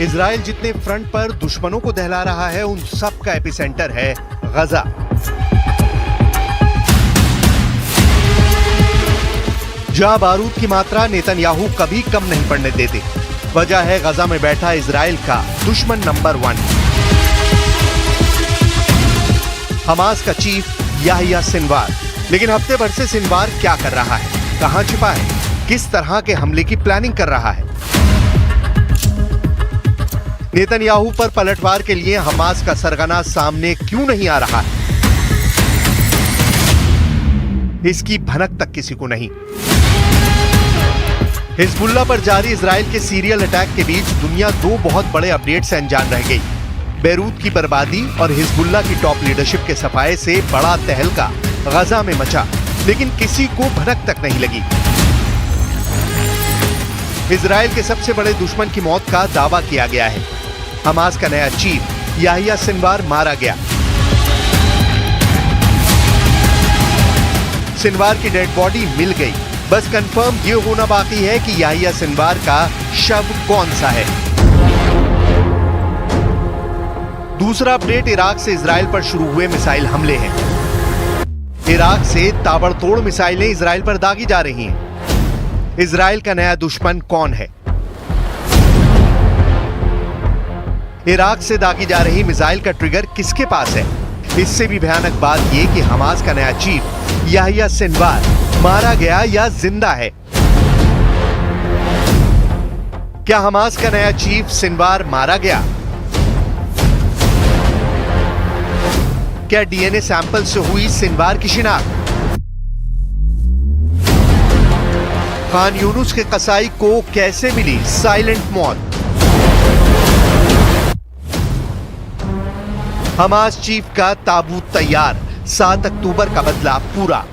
Israel जितने front पर दुश्मनों को दहला रहा है, उन सब का एपिसेंटर है गजा। जहां बारूद की मात्रा नेतन्याहू कभी कम नहीं पड़ने देते। वजह है गजा में बैठा इजराइल का दुश्मन नंबर 1, हमास का चीफ याहिया सिनवार। लेकिन हफ्ते भर से सिनवार क्या कर रहा है, कहां छिपा है, किस तरह के हमले की प्लानिंग कर रहा है? नेतन्याहू पर पलटवार के लिए हमास का सरगना सामने क्यों नहीं आ रहा है, इसकी भनक तक किसी को नहीं। हिजबुल्लाह पर जारी इजराइल के सीरियल अटैक के बीच दुनिया 2 बहुत बड़े अपडेट से अनजान रह गई। बेरूत की बर्बादी और हिजबुल्लाह की टॉप लीडरशिप के सफाये से बड़ा तहलका गजा में मचा, लेकिन किसी को भनक तक नहीं लगी। इजराइल के सबसे बड़े दुश्मन की मौत का दावा किया गया है। हमास का नया चीफ याहिया सिनवार मारा गया। सिनवार की डेड बॉडी मिल गई, बस कंफर्म ये होना बाकी है कि याहिया सिनवार का शव कौन सा है। दूसरा अपडेट इराक से इजराइल पर शुरू हुए मिसाइल हमले हैं। इराक से ताबड़तोड़ मिसाइलें इजराइल पर दागी जा रही हैं। इजराइल का नया दुश्मन कौन है? इराक से दागी जा रही मिसाइल का ट्रिगर किसके पास है? इससे भी भयानक बात यह कि हमास का नया चीफ याहिया सिनवार मारा गया या जिंदा है। क्या हमास का नया चीफ सिनवार मारा गया? क्या डीएनए सैंपल से हुई सिनवार की शिनाख्त? खान यूनुस के कसाई को कैसे मिली साइलेंट मौत? हमास चीफ का ताबूत तैयार, 7 अक्टूबर का बदला पूरा।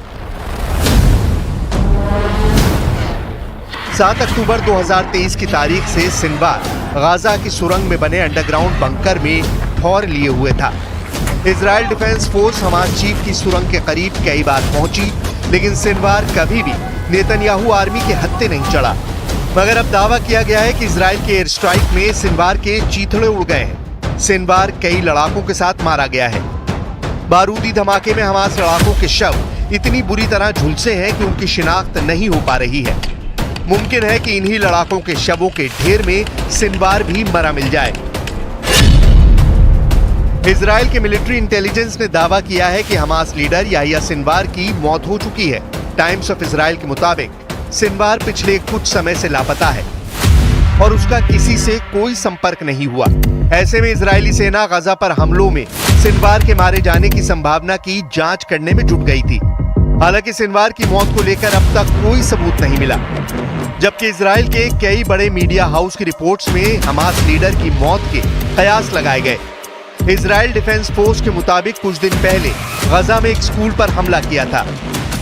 7 अक्टूबर 2023 की तारीख से सिनवार गाजा की सुरंग में बने अंडरग्राउंड बंकर में ठौर लिए हुए था। Israel defence force Hamas chief की सुरंग के करीब कई बार पहुंची, लेकिन सिनवार कभी भी नेतन्याहू आर्मी के हत्थे नहीं चढ़ा। मगर अब दावा किया गया है कि इजराइल के एयर स्ट्राइक में सिनवार के चीथड़े उड़ गए हैं। सिनवार कई लड़ाकों के साथ मारा गया है। बारूदी धमाके में हमास लड़ाकों के शव इतनी बुरी तरह झुलसे हैं कि उनकी शिनाख्त नहीं हो पा रही है। मुमकिन है कि इन्हीं लड़ाकों के शवों के ढेर में सिनवार भी मरा मिल जाए। इजराइल के मिलिट्री इंटेलिजेंस ने दावा किया है कि हमास लीडर याहिया सिनवार की मौत हो चुकी है। टाइम्स ऑफ इजराइल के मुताबिक सिनवार पिछले कुछ समय से लापता है और उसका किसी से कोई संपर्क नहीं हुआ। ऐसे में इजरायली सेना गजा पर हमलों में सिनवार के मारे जाने की संभावना की जांच करने में जुट गई थी। हालांकि सिनवार की मौत को लेकर अब तक कोई सबूत नहीं मिला, जबकि इजराइल के कई बड़े मीडिया हाउस की रिपोर्ट्स में हमास लीडर की मौत के कयास लगाए गए। इजराइल डिफेंस फोर्स के मुताबिक कुछ दिन पहले गजा में एक स्कूल पर हमला किया था,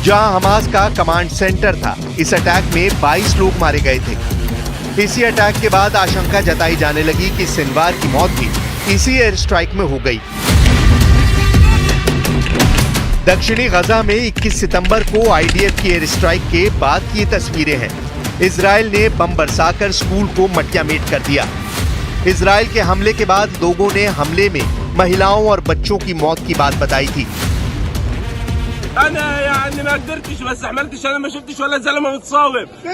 जहां हमास का कमांड सेंटर था। इस अटैक में 22 लोग मारे गए थे। इसी अटैक के बाद आशंका जताई जाने लगी कि सिनवार की मौत भी इसी एयर स्ट्राइक में हो गई। दक्षिणी गजा में 21 सितंबर को आईडीएफ की एयर स्ट्राइक के बाद की ये तस्वीरें हैं। इजराइल ने बम बरसाकर स्कूल को मटियामेट कर दिया। इजराइल के हमले के बाद लोगों ने हमले में महिलाओं और बच्चों की मौत की बात बताई थी।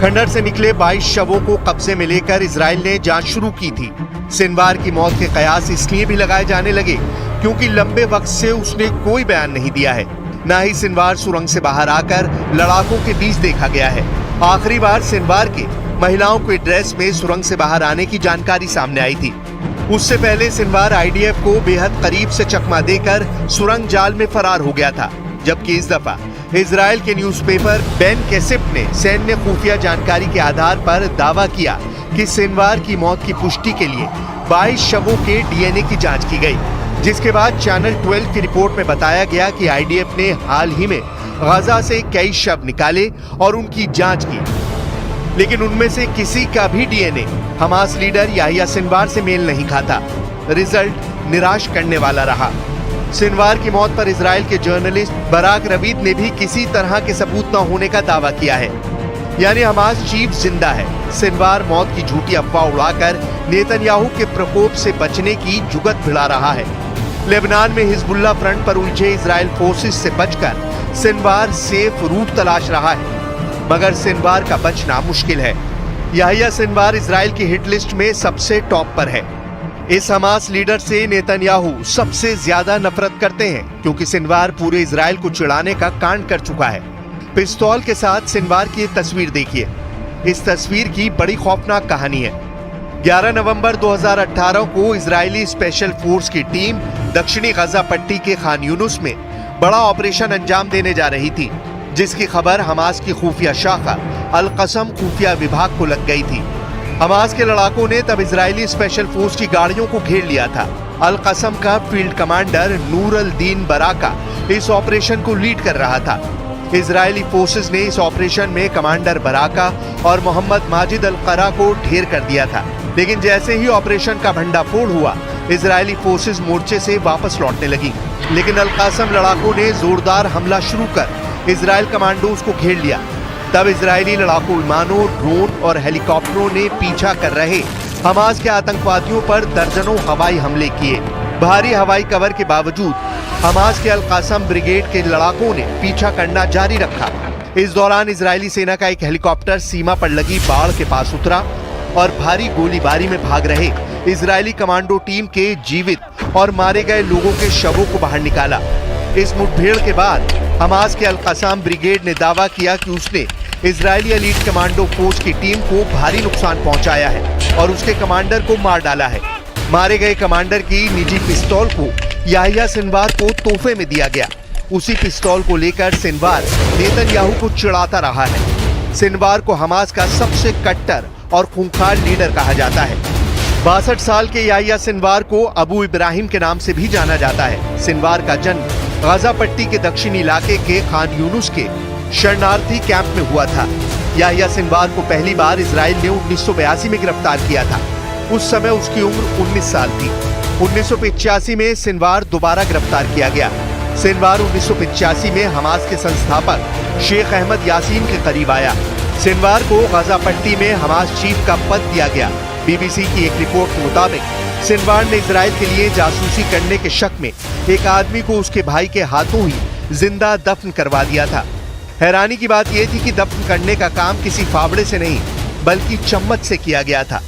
खंडर से निकले 22 शवों को कब्जे में लेकर इजराइल ने जांच शुरू की थी। सिनवार की मौत के कयास इसलिए भी लगाए जाने लगे क्योंकि लंबे वक्त से उसने कोई बयान नहीं दिया है। न ही सिनवार सुरंग से बाहर आकर लड़ाकों के बीच देखा गया है। आखिरी बार सिनवार के महिलाओं के ड्रेस में सुरंग से बाहर आने की जानकारी सामने आई थी। उससे पहले सिनवार आईडीएफ को बेहद करीब से चकमा देकर सुरंग जाल में फरार हो गया था, जबकि इस दफा इजराइल के न्यूज़पेपर बेन केसिप ने सैन्य खुफिया जानकारी के आधार पर दावा किया कि सिनवार की मौत की पुष्टि के लिए 22 शवों के डीएनए की जांच की गई, जिसके बाद चैनल 12 की रिपोर्ट में बताया गया कि आईडीएफ ने हाल ही में गजा से कई शव निकाले और उनकी जांच की। लेकिन उनमें से किसी का भी DNA Hamas leader Yahya Sinwar से मेल नहीं खाता। रिजल्ट निराश करने वाला रहा। सिनवार की मौत पर इजराइल के जर्नलिस्ट बराक रवीद ने भी किसी तरह के सबूत न होने का दावा किया है, यानी हमास चीफ जिंदा है। सिनवार मौत की झूठी अफवाह उड़ाकर नेतन्याहू के प्रकोप से बचने की जुगत भिड़ा रहा है। लेबनान में हिजबुल्लाह फ्रंट पर उलझे इजराइल फोर्सेस से बचकर सिनवार सेफ रूट तलाश रहा है, मगर सिनवार का बचना मुश्किल है। याहिया सिनवार इजराइल की हिट लिस्ट में सबसे टॉप पर है। इस हमास लीडर से नेतन्याहू सबसे ज्यादा नफरत करते हैं, क्योंकि सिनवार पूरे इजराइल को चिढ़ाने का कांड कर चुका है। पिस्तौल के साथ सिनवार की तस्वीर देखिए। इस तस्वीर की बड़ी खौफनाक कहानी है। 11 नवंबर 2018 को इजरायली स्पेशल फोर्स की टीम दक्षिणी गजा पट्टी के खान यूनुस में बड़ा ऑपरेशन अंजाम देने जा रही थी, जिसकी खबर हमास की खुफिया शाखा अल कसम खुफिया विभाग को लग गई थी। हमास के लड़ाकों ने तब इजरायली स्पेशल फोर्स की गाड़ियों को घेर लिया था। अल कसम का फील्ड कमांडर नूर अल दीन बराका इस ऑपरेशन को लीड कर रहा था। इजरायली फोर्सेस ने इस ऑपरेशन में कमांडर बराका और मोहम्मद माजिद अल करा को ढेर कर दिया था, लेकिन जैसे ही ऑपरेशन का भंडाफोड़ हुआ, इजरायली फोर्सेस मोर्चे से वापस लौटने लगी। लेकिन अल कासम लड़ाकों ने जोरदार हमला शुरू कर इजराइल कमांडोज को घेर लिया। तब इजरायली लड़ाकू विमानों, ड्रोन और हेलीकॉप्टरों ने पीछा कर रहे हमास के आतंकवादियों पर दर्जनों हवाई हमले किए। भारी हवाई कवर के बावजूद हमास के अल कासम ब्रिगेड के लड़ाकों ने पीछा करना जारी रखा। इस दौरान इजरायली सेना का एक हेलीकॉप्टर सीमा पर लगी बाड़ के पास उतरा और भारी गोलीबारी में भाग रहे इजरायली कमांडो टीम के जीवित और मारे गए लोगों के शवों को बाहर निकाला। इस मुठभेड़ के बाद हमास के अल कासम ब्रिगेड ने दावा किया कि उसने इजरायली एलीट कमांडो फोर्स की टीम को भारी नुकसान पहुंचाया है और उसके कमांडर को मार डाला है। मारे गए कमांडर की निजी पिस्तौल को याहिया सिनवार को तोहफे में दिया गया। उसी पिस्तौल को लेकर सिनवार नेतन्याहू को चिढ़ाता रहा है। सिनवार को हमास का सबसे कट्टर और खूंखार लीडर कहा जाता है। 62 साल के याहिया सिनवार को अबू इब्राहिम के नाम से भी जाना जाता है। सिनवार का जन्म गाजा पट्टी के दक्षिणी इलाके के खान यूनुस के शरणार्थी कैंप में हुआ था। याहिया सिनवार को पहली बार इजराइल ने 1982 में गिरफ्तार किया था। उस समय उसकी उम्र 19 साल थी। 1985 में सिनवार दोबारा गिरफ्तार किया गया। सिनवार 1985 में हमास के संस्थापक शेख अहमद यासीन के करीब आया। सिनवार को गाजा पट्टी में हमास चीफ का पद दिया गया। बीबीसी की एक रिपोर्ट के मुताबिक सिनवार ने इजराइल के लिए जासूसी करने के शक में एक आदमी को उसके भाई के हाथों ही जिंदा दफन करवा दिया था। हैरानी की बात यह थी कि दफन करने का काम किसी फावड़े से नहीं बल्कि चम्मच से किया गया था।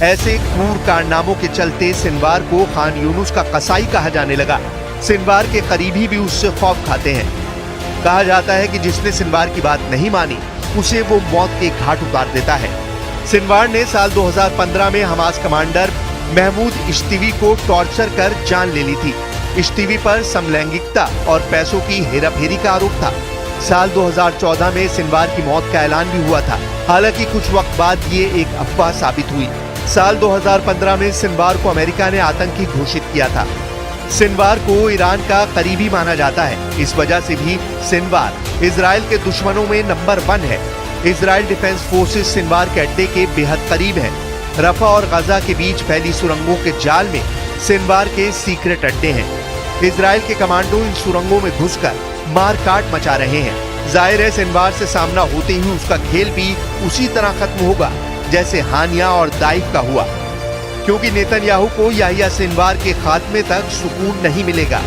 ऐसे क्रूर कारनामों के चलते सिनवार को खान यूनुस का कसाई कहा जाने लगा। सिनवार के करीबी भी उससे खौफ खाते हैं। कहा जाता है कि जिसने सिनवार की बात नहीं मानी उसे वो मौत के घाट उतार देता है। सिनवार ने साल 2015 में हमास कमांडर महमूद इश्तीवी को टॉर्चर कर जान ले ली थी। इश्तीवी पर समलैंगिकता और पैसों की हेराफेरी का आरोप था। साल 2014 में सिनवार की मौत का ऐलान भी हुआ था, हालांकि कुछ वक्त बाद ये एक अफवाह साबित हुई। साल 2015 में सिनवार को अमेरिका ने आतंकी घोषित किया था। सिनवार को ईरान का करीबी माना जाता है। इस वजह से भी सिनवार इजराइल के दुश्मनों में नंबर 1 है। इजराइल डिफेंस फोर्सेस सिनवार के अड्डे के बेहद करीब है। रफा और गाजा के बीच फैली सुरंगों के जाल में सिनवार के सीक्रेट अड्डे हैं। इजराइल के कमांडो इन सुरंगों में घुसकर मार काट मचा रहे हैं। जाहिर है सिनवार से सामना होते ही उसका खेल भी उसी तरह खत्म होगा जैसे हानिया और दाइफ का हुआ, क्योंकि नेतन्याहू को याहिया सिनवार के खात्मे तक सुकून नहीं मिलेगा।